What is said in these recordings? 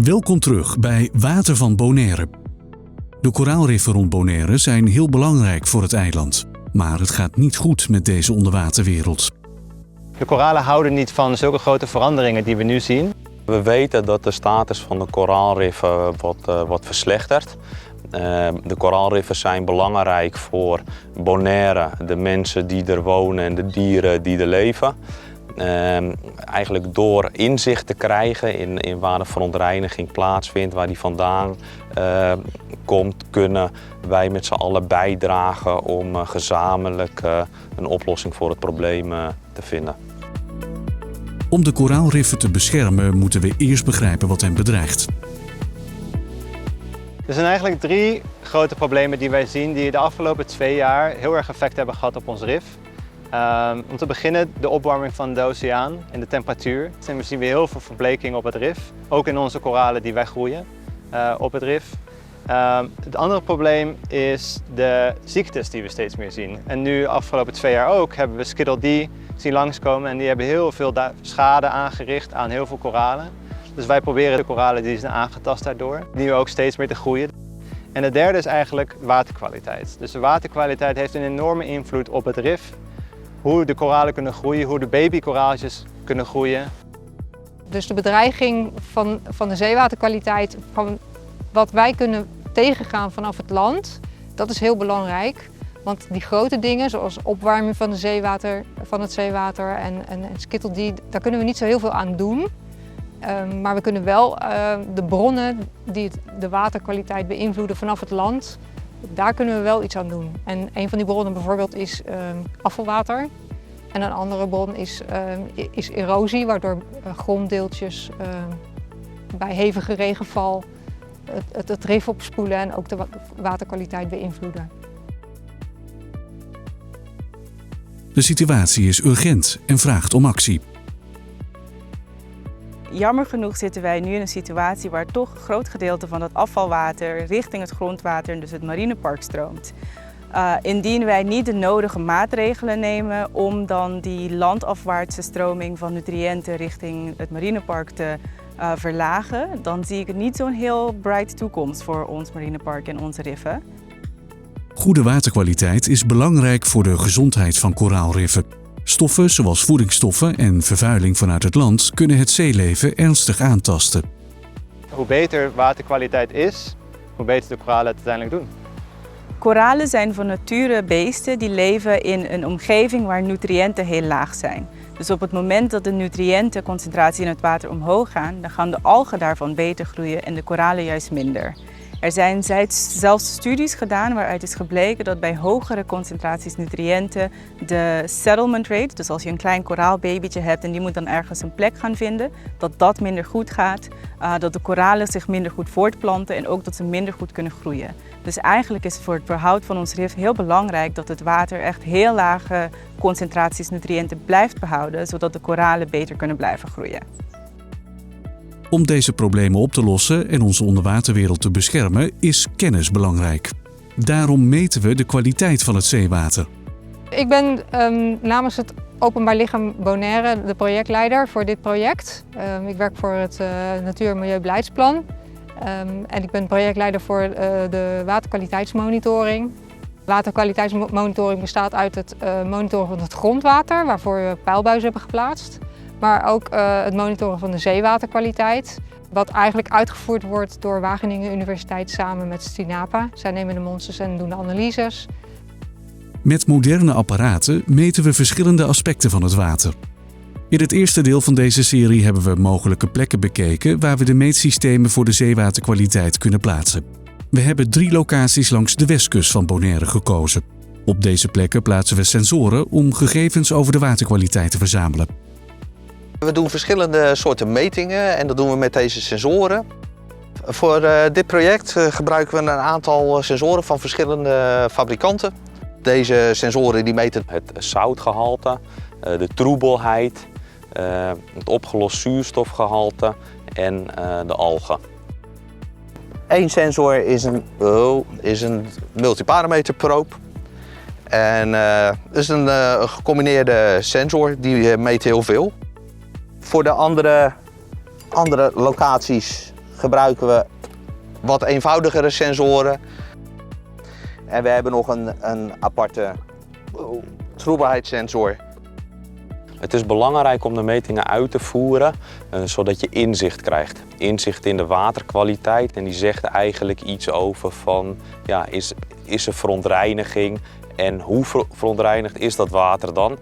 Welkom terug bij Water van Bonaire. De koraalriffen rond Bonaire zijn heel belangrijk voor het eiland. Maar het gaat niet goed met deze onderwaterwereld. De koralen houden niet van zulke grote veranderingen die we nu zien. We weten dat de status van de koraalriffen wordt verslechterd. De koraalriffen zijn belangrijk voor Bonaire, de mensen die er wonen en de dieren die er leven. Eigenlijk door inzicht te krijgen in waar de verontreiniging plaatsvindt, waar die vandaan komt, kunnen wij met z'n allen bijdragen om gezamenlijk een oplossing voor het probleem te vinden. Om de koraalriffen te beschermen moeten we eerst begrijpen wat hen bedreigt. Er zijn eigenlijk 3 grote problemen die wij zien die de afgelopen 2 jaar heel erg effect hebben gehad op ons rif. Om te beginnen de opwarming van de oceaan en de temperatuur. En we zien weer heel veel verbleking op het rif, ook in onze koralen die wij groeien op het rif. Het andere probleem is de ziektes die we steeds meer zien. En nu de afgelopen 2 jaar ook hebben we Skittle D zien langskomen en die hebben heel veel schade aangericht aan heel veel koralen. Dus wij proberen de koralen die zijn aangetast daardoor, nu ook steeds meer te groeien. En het derde is eigenlijk waterkwaliteit. Dus de waterkwaliteit heeft een enorme invloed op het rif. Hoe de koralen kunnen groeien, hoe de babykoraaltjes kunnen groeien. Dus de bedreiging van de zeewaterkwaliteit, van wat wij kunnen tegengaan vanaf het land, dat is heel belangrijk. Want die grote dingen, zoals opwarming van het zeewater en Skittle D, daar kunnen we niet zo heel veel aan doen. Maar we kunnen wel de bronnen die de waterkwaliteit beïnvloeden vanaf het land, daar kunnen we wel iets aan doen. En een van die bronnen bijvoorbeeld is afvalwater. En een andere bron is erosie, waardoor gronddeeltjes bij hevige regenval het rif opspoelen en ook de waterkwaliteit beïnvloeden. De situatie is urgent en vraagt om actie. Jammer genoeg zitten wij nu in een situatie waar toch een groot gedeelte van het afvalwater richting het grondwater en dus het marinepark stroomt. Indien wij niet de nodige maatregelen nemen om dan die landafwaartse stroming van nutriënten richting het marinepark te verlagen, dan zie ik niet zo'n heel bright toekomst voor ons marinepark en onze riffen. Goede waterkwaliteit is belangrijk voor de gezondheid van koraalriffen. Stoffen zoals voedingsstoffen en vervuiling vanuit het land kunnen het zeeleven ernstig aantasten. Hoe beter waterkwaliteit is, hoe beter de koralen het uiteindelijk doen. Koralen zijn van nature beesten die leven in een omgeving waar nutriënten heel laag zijn. Dus op het moment dat de nutriëntenconcentratie in het water omhoog gaan, dan gaan de algen daarvan beter groeien en de koralen juist minder. Er zijn zelfs studies gedaan waaruit is gebleken dat bij hogere concentraties nutriënten de settlement rate, dus als je een klein koraalbabytje hebt en die moet dan ergens een plek gaan vinden, dat minder goed gaat, dat de koralen zich minder goed voortplanten en ook dat ze minder goed kunnen groeien. Dus eigenlijk is het voor het behoud van ons rif heel belangrijk dat het water echt heel lage concentraties nutriënten blijft behouden, zodat de koralen beter kunnen blijven groeien. Om deze problemen op te lossen en onze onderwaterwereld te beschermen is kennis belangrijk. Daarom meten we de kwaliteit van het zeewater. Ik ben namens het Openbaar Lichaam Bonaire de projectleider voor dit project. Ik werk voor het Natuur- en Milieubeleidsplan. En ik ben projectleider voor de waterkwaliteitsmonitoring. Waterkwaliteitsmonitoring bestaat uit het monitoren van het grondwater, waarvoor we pijlbuizen hebben geplaatst. Maar ook het monitoren van de zeewaterkwaliteit, wat eigenlijk uitgevoerd wordt door Wageningen Universiteit samen met STINAPA. Zij nemen de monsters en doen de analyses. Met moderne apparaten meten we verschillende aspecten van het water. In het eerste deel van deze serie hebben we mogelijke plekken bekeken waar we de meetsystemen voor de zeewaterkwaliteit kunnen plaatsen. We hebben 3 locaties langs de westkust van Bonaire gekozen. Op deze plekken plaatsen we sensoren om gegevens over de waterkwaliteit te verzamelen. We doen verschillende soorten metingen en dat doen we met deze sensoren. Voor dit project gebruiken we een aantal sensoren van verschillende fabrikanten. Deze sensoren die meten Het zoutgehalte, de troebelheid, het opgelost zuurstofgehalte en de algen. Eén sensor is een multiparameter probe. En dat is een gecombineerde sensor, die meet heel veel. Voor de andere locaties gebruiken we wat eenvoudigere sensoren. En we hebben nog een aparte troebelheidssensor. Het is belangrijk om de metingen uit te voeren, zodat je inzicht krijgt. Inzicht in de waterkwaliteit en die zegt eigenlijk iets over van, ja, is er verontreiniging en hoe verontreinigd is dat water dan?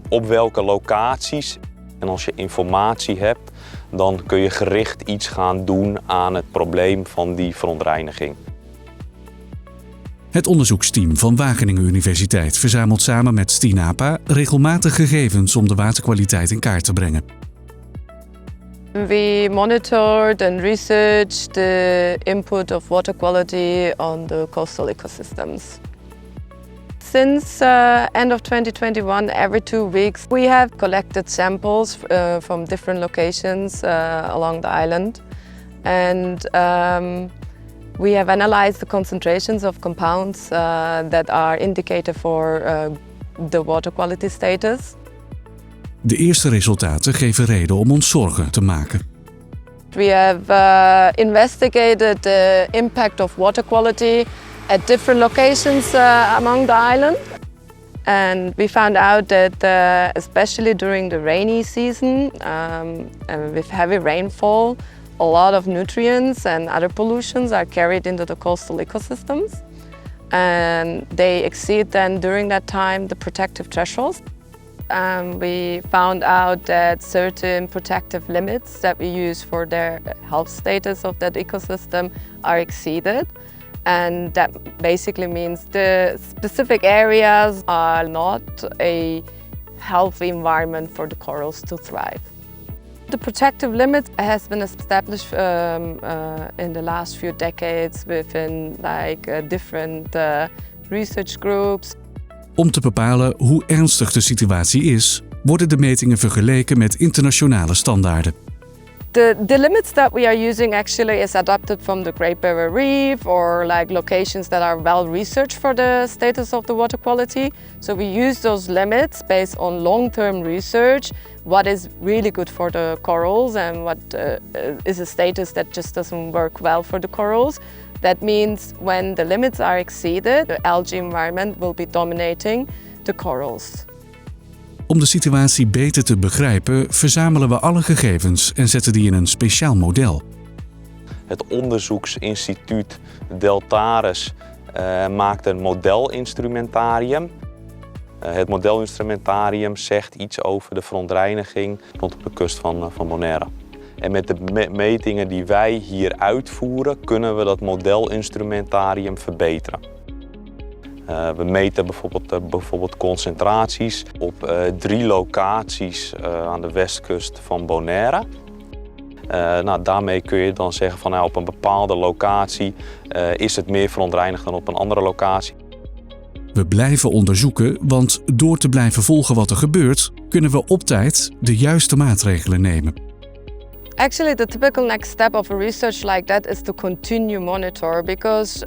Op welke locaties? En als je informatie hebt, dan kun je gericht iets gaan doen aan het probleem van die verontreiniging. Het onderzoeksteam van Wageningen Universiteit verzamelt samen met Stinapa regelmatig gegevens om de waterkwaliteit in kaart te brengen. We monitored and researched the input of water quality on the coastal ecosystems. Since end of 2021, every 2 weeks, we have collected samples from different locations along the island. And we have analyzed the concentrations of compounds that are indicated for the water quality status. De eerste resultaten geven reden om ons zorgen te maken. We have investigated the impact of water quality at different locations among the island. And we found out that especially during the rainy season, with heavy rainfall, a lot of nutrients and other pollutions are carried into the coastal ecosystems. And they exceed then during that time the protective thresholds. We found out that certain protective limits that we use for the health status of that ecosystem are exceeded. And that basically means the specific areas are not a healthy environment for the corals to thrive. The protective limit has been established in the last few decades within different research groups. Om te bepalen hoe ernstig de situatie is, worden de metingen vergeleken met internationale standaarden. The limits that we are using actually is adapted from the Great Barrier Reef or locations that are well researched for the status of the water quality. So we use those limits based on long-term research, what is really good for the corals and what is a status that just doesn't work well for the corals. That means when the limits are exceeded, the algae environment will be dominating the corals. Om de situatie beter te begrijpen, verzamelen we alle gegevens en zetten die in een speciaal model. Het onderzoeksinstituut Deltares maakt een modelinstrumentarium. Het modelinstrumentarium zegt iets over de verontreiniging rondom de kust van Bonaire. En met de metingen die wij hier uitvoeren, kunnen we dat modelinstrumentarium verbeteren. We meten bijvoorbeeld concentraties op 3 locaties aan de westkust van Bonaire. Daarmee kun je dan zeggen van op een bepaalde locatie is het meer verontreinigd dan op een andere locatie. We blijven onderzoeken, want door te blijven volgen wat er gebeurt, kunnen we op tijd de juiste maatregelen nemen. Actually, the typical next step of a research like that is to continue monitor because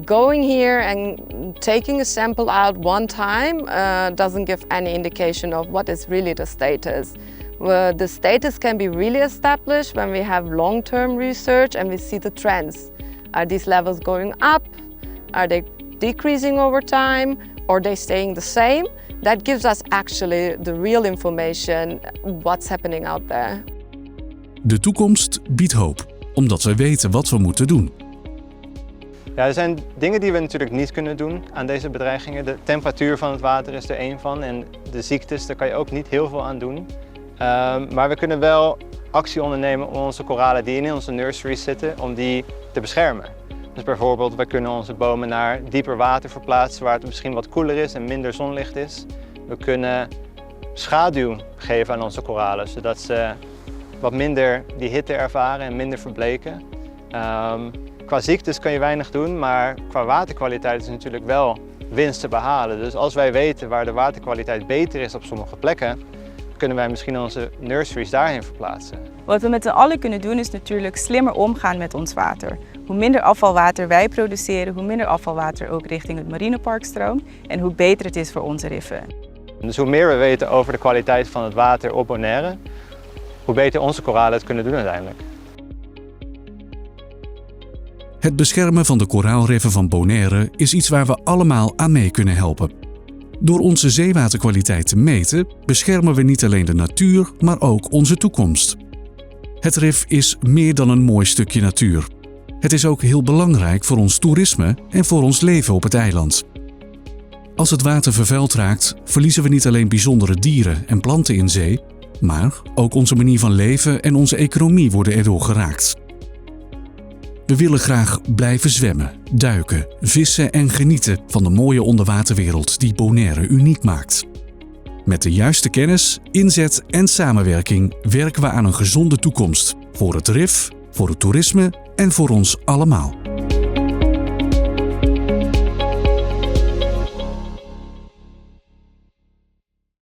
going here and taking a sample out one time doesn't give any indication of what is really the status. The status can be really established when we have long-term research and we see the trends. Are these levels going up? Are they decreasing over time? Or are they staying the same? That gives us actually the real information, what's happening out there. De toekomst biedt hoop, omdat we weten wat we moeten doen. Ja, er zijn dingen die we natuurlijk niet kunnen doen aan deze bedreigingen. De temperatuur van het water is er één van en de ziektes, daar kan je ook niet heel veel aan doen. Maar we kunnen wel actie ondernemen om onze koralen die in onze nurseries zitten, om die te beschermen. Dus bijvoorbeeld, we kunnen onze bomen naar dieper water verplaatsen waar het misschien wat koeler is en minder zonlicht is. We kunnen schaduw geven aan onze koralen, zodat ze wat minder die hitte ervaren en minder verbleken. Qua ziektes kan je weinig doen, maar qua waterkwaliteit is natuurlijk wel winst te behalen. Dus als wij weten waar de waterkwaliteit beter is op sommige plekken, kunnen wij misschien onze nurseries daarheen verplaatsen. Wat we met z'n allen kunnen doen is natuurlijk slimmer omgaan met ons water. Hoe minder afvalwater wij produceren, hoe minder afvalwater ook richting het marinepark stroomt en hoe beter het is voor onze riffen. Dus hoe meer we weten over de kwaliteit van het water op Bonaire, hoe beter onze koralen het kunnen doen uiteindelijk. Het beschermen van de koraalriffen van Bonaire is iets waar we allemaal aan mee kunnen helpen. Door onze zeewaterkwaliteit te meten, beschermen we niet alleen de natuur, maar ook onze toekomst. Het rif is meer dan een mooi stukje natuur. Het is ook heel belangrijk voor ons toerisme en voor ons leven op het eiland. Als het water vervuild raakt, verliezen we niet alleen bijzondere dieren en planten in zee, maar ook onze manier van leven en onze economie worden erdoor geraakt. We willen graag blijven zwemmen, duiken, vissen en genieten van de mooie onderwaterwereld die Bonaire uniek maakt. Met de juiste kennis, inzet en samenwerking werken we aan een gezonde toekomst voor het rif, voor het toerisme en voor ons allemaal.